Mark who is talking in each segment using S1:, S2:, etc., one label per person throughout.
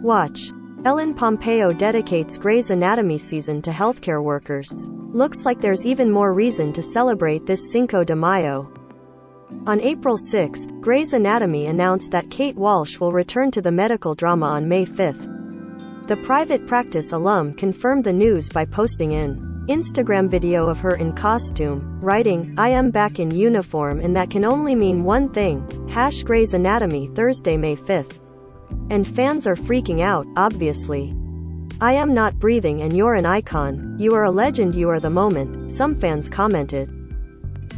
S1: Watch. Ellen Pompeo dedicates Grey's Anatomy season to healthcare workers. Looks like there's even more reason to celebrate this Cinco de Mayo. On April 6, Grey's Anatomy announced that Kate Walsh will return to the medical drama on May 5. The private practice alum confirmed the news by posting an Instagram video of her in costume, writing, "I am back in uniform and that can only mean one thing, #Grey's Anatomy Thursday, May 5. And fans are freaking out, obviously. I am not breathing and you're an icon, you are a legend, you are the moment," some fans commented.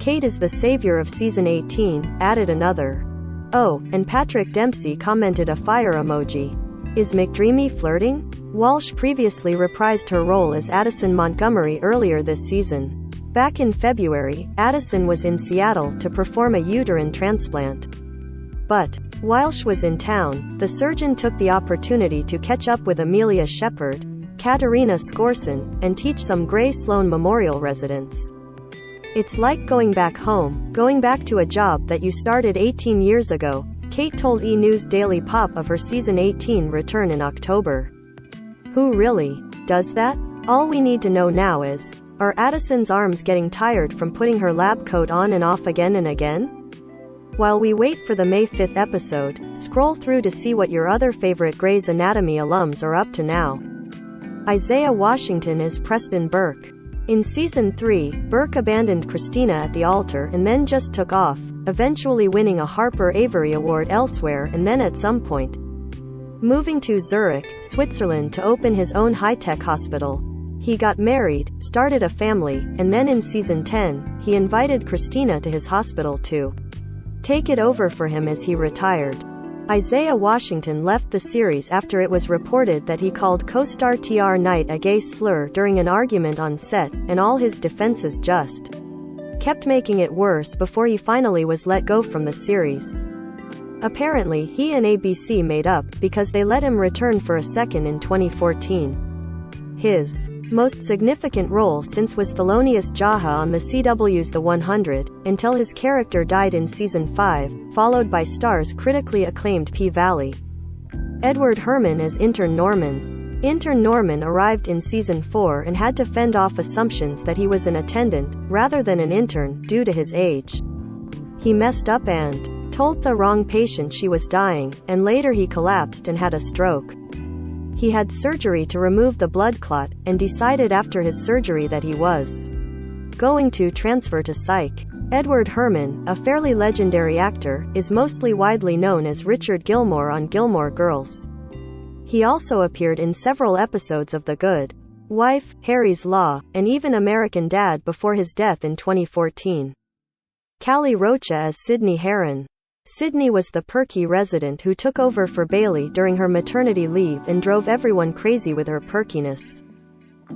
S1: "Kate is the savior of season 18, added another. Oh, and Patrick Dempsey commented a fire emoji. Is McDreamy flirting? Walsh previously reprised her role as Addison Montgomery earlier this season. Back in February, Addison was in Seattle to perform a uterine transplant. But Walsh was in town, the surgeon took the opportunity to catch up with Amelia Shepherd, Katerina Skorson, and teach some Grey Sloan Memorial residents. "It's like going back home, going back to a job that you started 18 years ago," Kate told E! News Daily Pop of her season 18 return in October. Who really does that? All we need to know now is, are Addison's arms getting tired from putting her lab coat on and off again and again? While we wait for the May 5 episode, scroll through to see what your other favorite Grey's Anatomy alums are up to now. Isaiah Washington is Preston Burke. In season 3, Burke abandoned Christina at the altar and then just took off, eventually winning a Harper Avery Award elsewhere and then at some point moving to Zurich, Switzerland to open his own high-tech hospital. He got married, started a family, and then in season 10, he invited Christina to his hospital to take it over for him as he retired. Isaiah Washington left the series after it was reported that he called co-star TR Knight a gay slur during an argument on set, and all his defenses just kept making it worse before he finally was let go from the series. Apparently, he and ABC made up, because they let him return for a second in 2014. His most significant role since was Thelonious Jaha on the CW's The 100, until his character died in season 5, followed by Star's critically acclaimed P-Valley. Edward Herron as Intern Norman. Intern Norman arrived in season 4 and had to fend off assumptions that he was an attendant, rather than an intern, due to his age. He messed up and told the wrong patient she was dying, and later he collapsed and had a stroke. He had surgery to remove the blood clot, and decided after his surgery that he was going to transfer to psych. Edward Herron, a fairly legendary actor, is mostly widely known as Richard Gilmore on Gilmore Girls. He also appeared in several episodes of The Good Wife, Harry's Law, and even American Dad before his death in 2014. Callie Rocha as Sydney Herron. Sydney was the perky resident who took over for Bailey during her maternity leave and drove everyone crazy with her perkiness.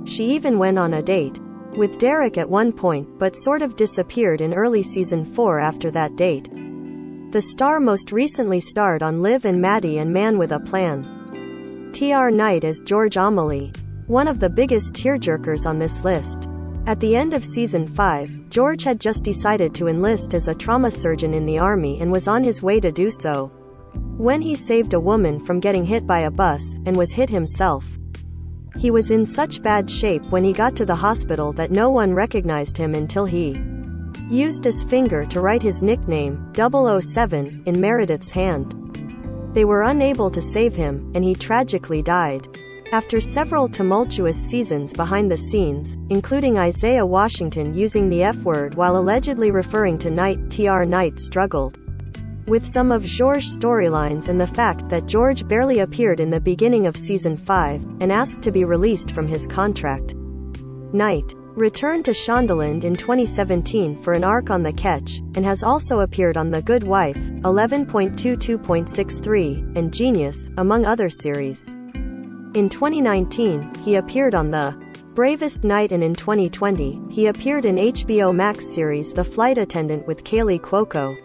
S1: She even went on a date with Derek at one point, but sort of disappeared in early season 4 after that date. The star most recently starred on Liv and Maddie and Man with a Plan. TR Knight as George Amelie, one of the biggest tearjerkers on this list. At the end of season 5, George had just decided to enlist as a trauma surgeon in the army and was on his way to do so when he saved a woman from getting hit by a bus, and was hit himself. He was in such bad shape when he got to the hospital that no one recognized him until he used his finger to write his nickname, 007, in Meredith's hand. They were unable to save him, and he tragically died. After several tumultuous seasons behind the scenes, including Isaiah Washington using the F-word while allegedly referring to Knight, TR Knight struggled with some of George's storylines and the fact that George barely appeared in the beginning of season 5, and asked to be released from his contract. Knight returned to Shondaland in 2017 for an arc on The Catch, and has also appeared on The Good Wife, 11.22.63, and Genius, among other series. In 2019, he appeared on The Bravest Knight, and in 2020, he appeared in HBO Max series The Flight Attendant with Kaylee Cuoco.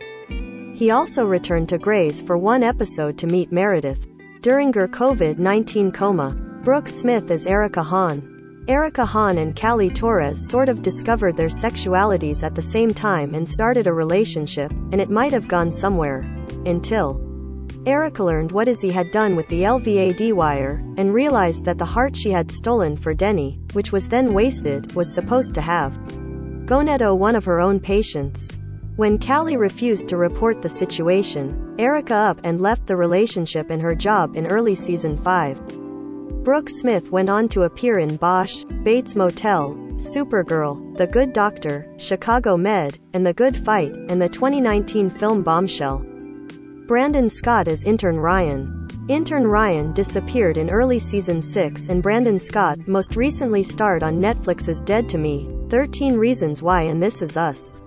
S1: He also returned to Grey's for one episode to meet Meredith during her COVID-19 coma. Brooke Smith as Erica Hahn. Erica Hahn and Callie Torres sort of discovered their sexualities at the same time and started a relationship, and it might have gone somewhere. Until Erica learned what Izzy had done with the LVAD wire, and realized that the heart she had stolen for Denny, which was then wasted, was supposed to have gone to one of her own patients. When Callie refused to report the situation, Erica up and left the relationship and her job in early season 5. Brooke Smith went on to appear in Bosch, Bates Motel, Supergirl, The Good Doctor, Chicago Med, and The Good Fight, and the 2019 film Bombshell. Brandon Scott as Intern Ryan. Intern Ryan disappeared in early season 6, and Brandon Scott most recently starred on Netflix's Dead to Me, 13 Reasons Why and This Is Us.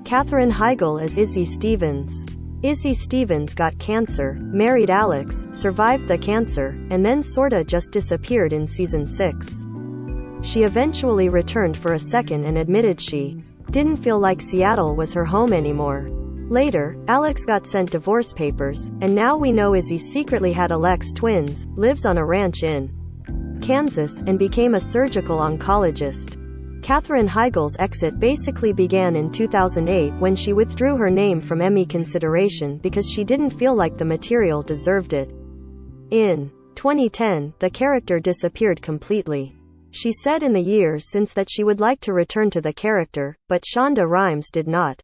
S1: Katherine Heigl as Izzy Stevens. Izzy Stevens got cancer, married Alex, survived the cancer, and then sorta just disappeared in season 6. She eventually returned for a second and admitted she didn't feel like Seattle was her home anymore. Later, Alex got sent divorce papers, and now we know Izzy secretly had Alex twins, lives on a ranch in Kansas, and became a surgical oncologist. Katherine Heigl's exit basically began in 2008 when she withdrew her name from Emmy consideration because she didn't feel like the material deserved it. In 2010, the character disappeared completely. She said in the years since that she would like to return to the character, but Shonda Rhimes did not.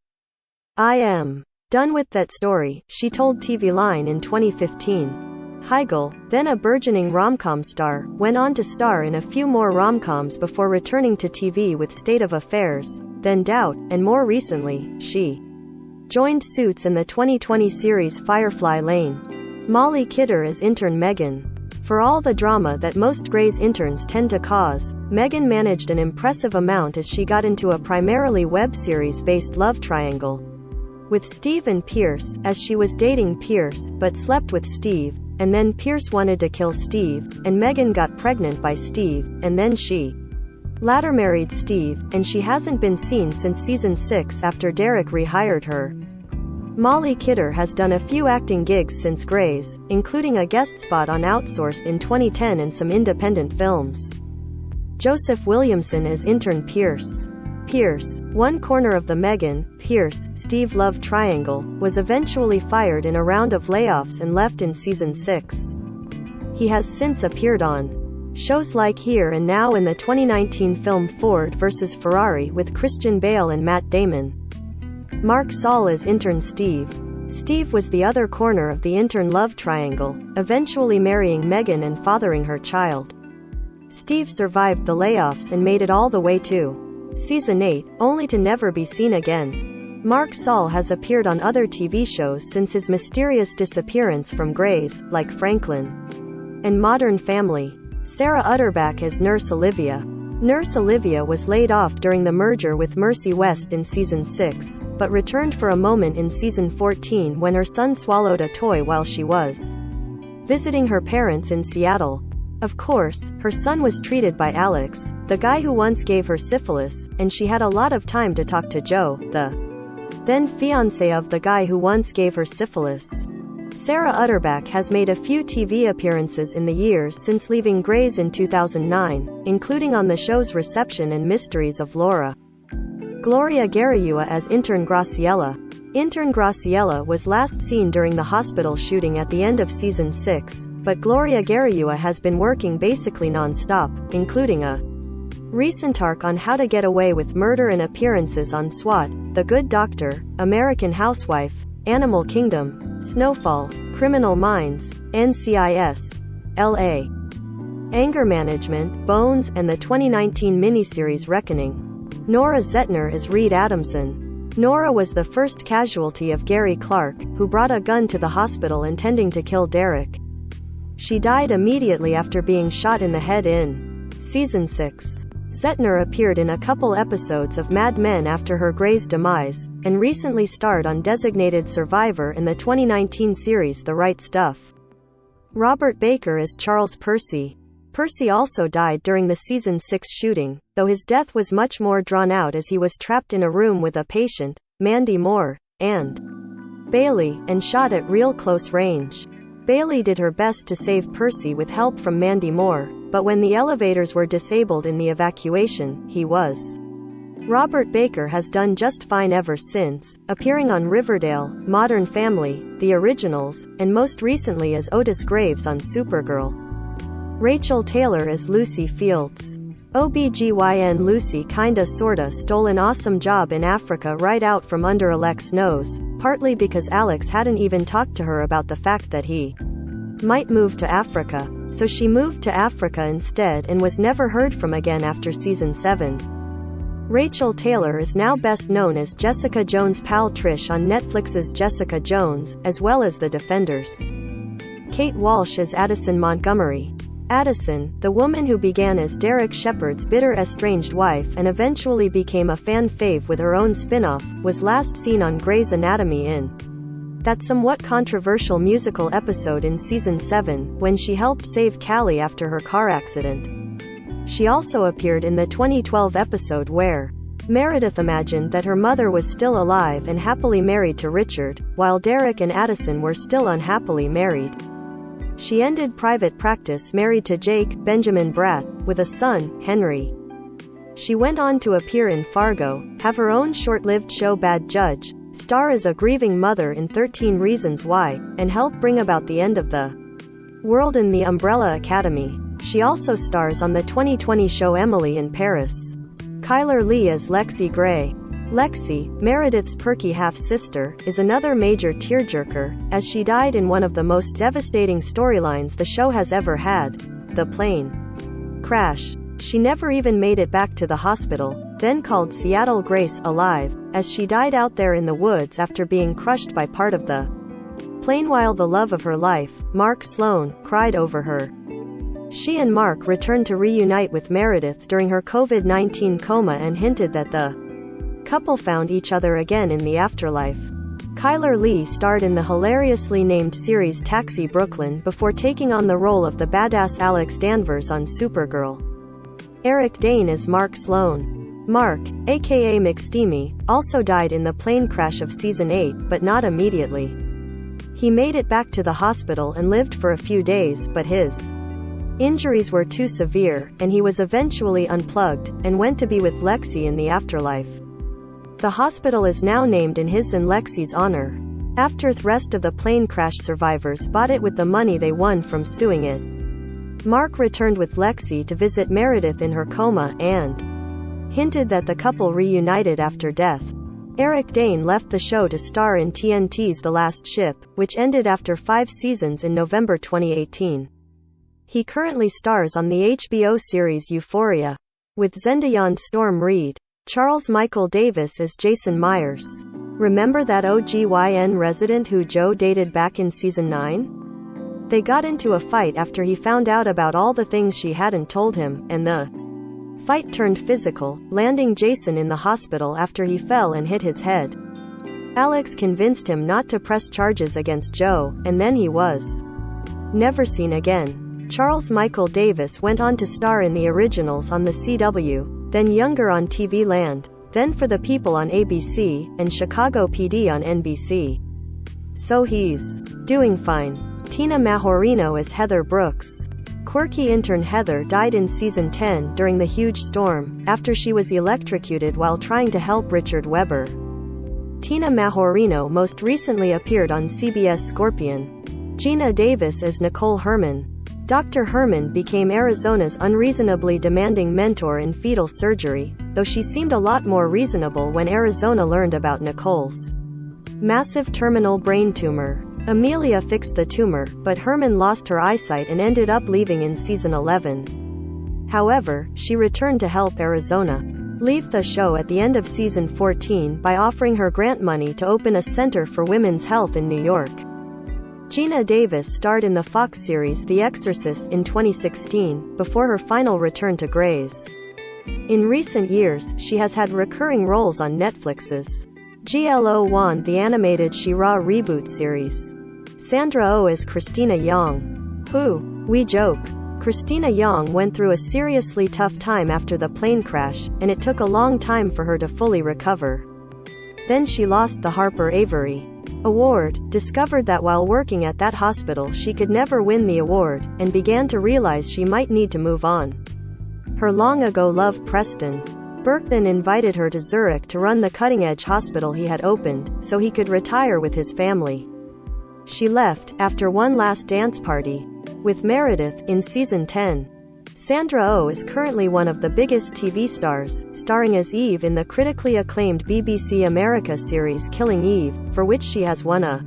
S1: "I am done with that story," she told TV Line in 2015. Heigl, then a burgeoning rom-com star, went on to star in a few more rom-coms before returning to TV with State of Affairs, then Doubt, and more recently, she joined Suits in the 2020 series Firefly Lane. Molly Kidder as intern Megan. For all the drama that most Grey's interns tend to cause, Megan managed an impressive amount as she got into a primarily web series-based love triangle with Steve and Pierce, as she was dating Pierce, but slept with Steve, and then Pierce wanted to kill Steve, and Megan got pregnant by Steve, and then she later married Steve, and she hasn't been seen since season 6 after Derek rehired her. Molly Kidder has done a few acting gigs since Grey's, including a guest spot on Outsourced in 2010 and some independent films. Joseph Williamson as intern Pierce. Pierce, one corner of the Megan, Pierce, Steve love triangle, was eventually fired in a round of layoffs and left in season 6. He has since appeared on shows like Here and Now in the 2019 film Ford vs. Ferrari with Christian Bale and Matt Damon. Mark Saul as intern Steve. Steve was the other corner of the intern love triangle, eventually marrying Megan and fathering her child. Steve survived the layoffs and made it all the way to season 8, only to never be seen again. Mark Saul has appeared on other TV shows since his mysterious disappearance from Grey's, like Franklin and Modern Family. Sarah Utterback as Nurse Olivia. Nurse Olivia was laid off during the merger with Mercy West in season 6, but returned for a moment in season 14 when her son swallowed a toy while she was visiting her parents in Seattle. Of course, her son was treated by Alex, the guy who once gave her syphilis, and she had a lot of time to talk to Joe, the then fiancé of the guy who once gave her syphilis. Sarah Utterback has made a few TV appearances in the years since leaving Grey's in 2009, including on the show's Reception and Mysteries of Laura. Gloria Garayua as intern Graciela. Intern Graciela was last seen during the hospital shooting at the end of season 6, but Gloria Garayua has been working basically non-stop, including a recent arc on How to Get Away with Murder and appearances on SWAT, The Good Doctor, American Housewife, Animal Kingdom, Snowfall, Criminal Minds, NCIS, LA, Anger Management, Bones, and the 2019 miniseries Reckoning. Nora Zetner is Reed Adamson. Nora was the first casualty of Gary Clark, who brought a gun to the hospital intending to kill Derek. She died immediately after being shot in the head in season 6. Zetner appeared in a couple episodes of Mad Men after her Grey's demise, and recently starred on Designated Survivor in the 2019 series The Right Stuff. Robert Baker is Charles Percy. Percy also died during the season 6 shooting, though his death was much more drawn out as he was trapped in a room with a patient, Mandy Moore, and Bailey, and shot at real close range. Bailey did her best to save Percy with help from Mandy Moore, but when the elevators were disabled in the evacuation, he was Robert Baker has done just fine ever since, appearing on Riverdale, Modern Family, The Originals, and most recently as Otis Graves on Supergirl. Rachel Taylor as Lucy Fields. OBGYN Lucy kinda sorta stole an awesome job in Africa right out from under Alex's nose, partly because Alex hadn't even talked to her about the fact that he might move to Africa. So she moved to Africa instead and was never heard from again after season 7. Rachel Taylor is now best known as Jessica Jones' pal Trish on Netflix's Jessica Jones, as well as The Defenders. Kate Walsh as Addison Montgomery. Addison, the woman who began as Derek Shepherd's bitter estranged wife and eventually became a fan fave with her own spin-off, was last seen on Grey's Anatomy in that somewhat controversial musical episode in season 7, when she helped save Callie after her car accident. She also appeared in the 2012 episode where Meredith imagined that her mother was still alive and happily married to Richard, while Derek and Addison were still unhappily married. She ended private practice married to Jake Benjamin Bratt, with a son, Henry. She went on to appear in Fargo, have her own short-lived show Bad Judge, star as a grieving mother in 13 Reasons Why, and help bring about the end of the world in The Umbrella Academy. She also stars on the 2020 show Emily in Paris. Kyler Lee as Lexi Gray. Lexi, Meredith's perky half-sister, is another major tearjerker, as she died in one of the most devastating storylines the show has ever had, the plane crash. She never even made it back to the hospital, then called Seattle Grace alive, as she died out there in the woods after being crushed by part of the plane while the love of her life, Mark Sloan, cried over her. She and Mark returned to reunite with Meredith during her COVID-19 coma and hinted that the couple found each other again in the afterlife. Kyler Lee starred in the hilariously named series Taxi Brooklyn before taking on the role of the badass Alex Danvers on Supergirl. Eric Dane is Mark Sloan. Mark, aka McSteamy, also died in the plane crash of season 8, but not immediately. He made it back to the hospital and lived for a few days, but his injuries were too severe, and he was eventually unplugged, and went to be with Lexi in the afterlife. The hospital is now named in his and Lexi's honor, after the rest of the plane crash survivors bought it with the money they won from suing it. Mark returned with Lexi to visit Meredith in her coma, and hinted that the couple reunited after death. Eric Dane left the show to star in TNT's The Last Ship, which ended after 5 seasons in November 2018. He currently stars on the HBO series Euphoria, with Zendaya and Storm Reed. Charles Michael Davis as Jason Myers. Remember that OGYN resident who Joe dated back in season 9? They got into a fight after he found out about all the things she hadn't told him, and the fight turned physical, landing Jason in the hospital after he fell and hit his head. Alex convinced him not to press charges against Joe, and then he was never seen again. Charles Michael Davis went on to star in The Originals on the CW, then Younger on TV Land, then For the People on ABC, and Chicago PD on NBC. So he's doing fine. Tina Majorino as Heather Brooks. Quirky intern Heather died in season 10 during the huge storm, after she was electrocuted while trying to help Richard Webber. Tina Majorino most recently appeared on CBS Scorpion. Gina Davis as Nicole Herman. Dr. Herman became Arizona's unreasonably demanding mentor in fetal surgery, though she seemed a lot more reasonable when Arizona learned about Nicole's massive terminal brain tumor. Amelia fixed the tumor, but Herman lost her eyesight and ended up leaving in season 11. However, she returned to help Arizona leave the show at the end of season 14 by offering her grant money to open a center for women's health in New York. Gina Davis starred in the Fox series The Exorcist in 2016, before her final return to Grey's. In recent years, she has had recurring roles on Netflix's GLO1 the animated She-Ra reboot series. Sandra Oh is Christina Yang. We joke. Christina Yang went through a seriously tough time after the plane crash, and it took a long time for her to fully recover. Then she lost the Harper Avery Award, discovered that while working at that hospital she could never win the award, and began to realize she might need to move on. Her long-ago love Preston Burke then invited her to Zurich to run the cutting-edge hospital he had opened, so he could retire with his family. She left, after one last dance party, with Meredith, in season 10. Sandra Oh is currently one of the biggest TV stars, starring as Eve in the critically acclaimed BBC America series Killing Eve, for which she has won a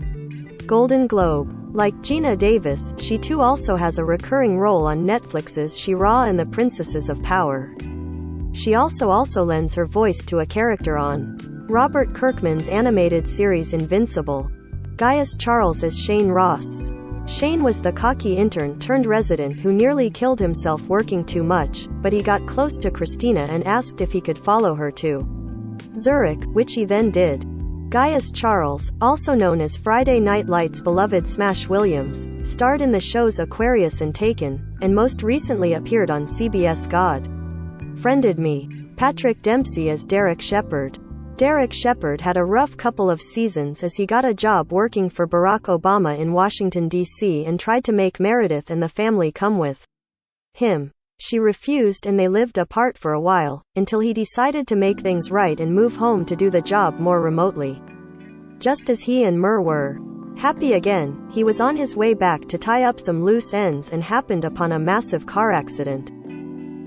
S1: Golden Globe. Like Gina Davis, she too also has a recurring role on Netflix's She-Ra and the Princesses of Power. She also lends her voice to a character on Robert Kirkman's animated series Invincible. Gaius Charles as Shane Ross. Shane was the cocky intern-turned-resident who nearly killed himself working too much, but he got close to Christina and asked if he could follow her to Zurich, which he then did. Gaius Charles, also known as Friday Night Lights' beloved Smash Williams, starred in the shows Aquarius and Taken, and most recently appeared on CBS God Friended Me. Patrick Dempsey as Derek Shepherd. Derek Shepherd had a rough couple of seasons as he got a job working for Barack Obama in Washington, D.C. and tried to make Meredith and the family come with him. She refused and they lived apart for a while, until he decided to make things right and move home to do the job more remotely. Just as he and Mer were happy again, he was on his way back to tie up some loose ends and happened upon a massive car accident.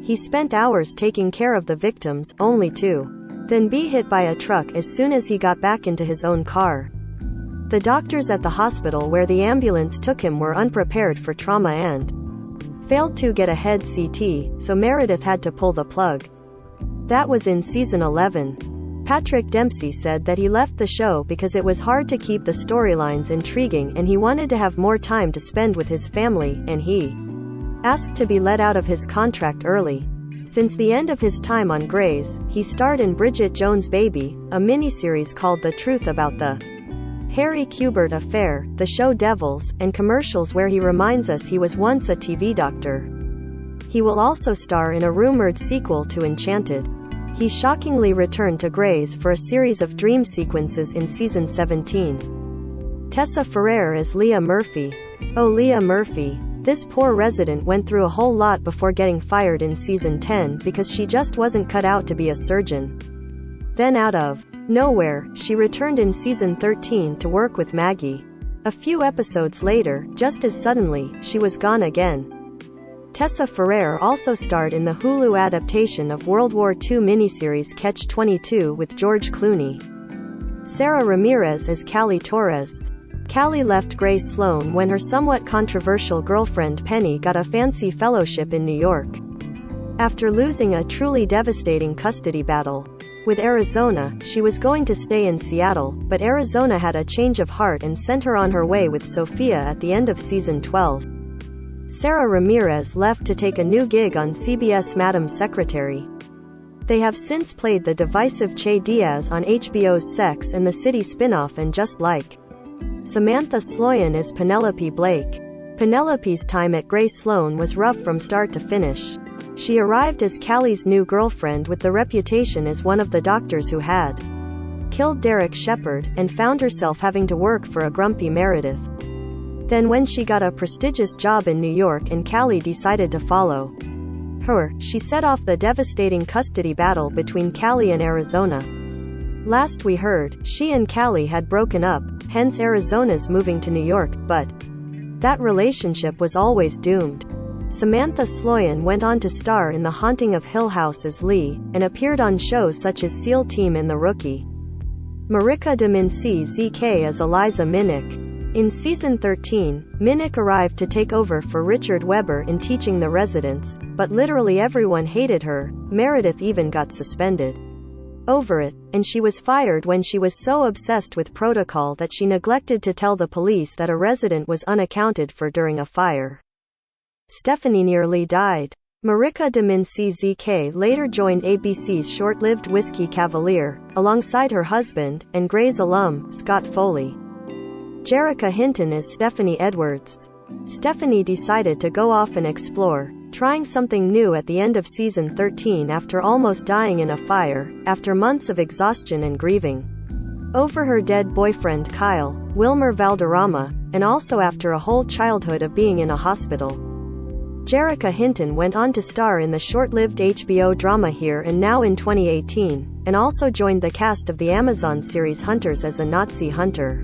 S1: He spent hours taking care of the victims, only to then be hit by a truck as soon as he got back into his own car. The doctors at the hospital where the ambulance took him were unprepared for trauma and failed to get a head CT, so Meredith had to pull the plug. That was in season 11. Patrick Dempsey said that he left the show because it was hard to keep the storylines intriguing and he wanted to have more time to spend with his family, and he asked to be let out of his contract early. Since the end of his time on Grey's, he starred in Bridget Jones' Baby, a miniseries called The Truth About the Harry Kubert Affair, the show Devils, and commercials where he reminds us he was once a TV doctor. He will also star in a rumored sequel to Enchanted. He shockingly returned to Grey's for a series of dream sequences in season 17. Tessa Ferrer as Leah Murphy. Oh, Leah Murphy. This poor resident went through a whole lot before getting fired in season 10 because she just wasn't cut out to be a surgeon. Then out of nowhere, she returned in season 13 to work with Maggie. A few episodes later, just as suddenly, she was gone again. Tessa Ferrer also starred in the Hulu adaptation of World War II miniseries Catch-22 with George Clooney. Sarah Ramirez as Callie Torres. Callie left Grey Sloan when her somewhat controversial girlfriend Penny got a fancy fellowship in New York. After losing a truly devastating custody battle with Arizona, she was going to stay in Seattle, but Arizona had a change of heart and sent her on her way with Sophia at the end of season 12. Sarah Ramirez left to take a new gig on CBS Madam Secretary. They have since played the divisive Che Diaz on HBO's Sex and the City spin-off and Just Like. Samantha Sloyan is Penelope Blake. Penelope's time at Grey Sloan was rough from start to finish. She arrived as Callie's new girlfriend with the reputation as one of the doctors who had killed Derek Shepherd, and found herself having to work for a grumpy Meredith. Then when she got a prestigious job in New York and Callie decided to follow her, she set off the devastating custody battle between Callie and Arizona. Last we heard, she and Callie had broken up, hence Arizona's moving to New York, but that relationship was always doomed. Samantha Sloyan went on to star in The Haunting of Hill House as Lee, and appeared on shows such as SEAL Team and The Rookie. Marika Dominci ZK as Eliza Minnick. In season 13, Minnick arrived to take over for Richard Webber in Teaching the Residents, but literally everyone hated her. Meredith even got suspended over it, and she was fired when she was so obsessed with protocol that she neglected to tell the police that a resident was unaccounted for during a fire. Stephanie nearly died. Marika Dominci ZK later joined ABC's short-lived Whiskey Cavalier, alongside her husband, and Grey's alum, Scott Foley. Jerrica Hinton is Stephanie Edwards. Stephanie decided to go off and explore, trying something new at the end of season 13 after almost dying in a fire, after months of exhaustion and grieving over her dead boyfriend Kyle, Wilmer Valderrama, and also after a whole childhood of being in a hospital. Jerrica Hinton went on to star in the short-lived HBO drama Here and Now in 2018, and also joined the cast of the Amazon series Hunters as a Nazi hunter.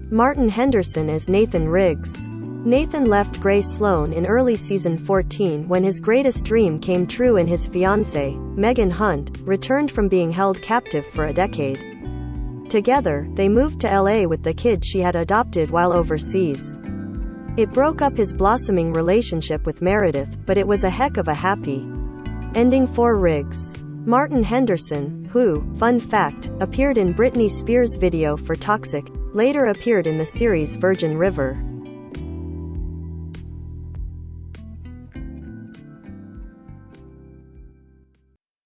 S1: Martin Henderson as Nathan Riggs. Nathan left Grey Sloan in early season 14 when his greatest dream came true and his fiancée, Megan Hunt, returned from being held captive for a decade. Together, they moved to LA with the kid she had adopted while overseas. It broke up his blossoming relationship with Meredith, but it was a heck of a happy ending for Riggs. Martin Henderson, who, fun fact, appeared in Britney Spears' video for Toxic, later appeared in the series Virgin River.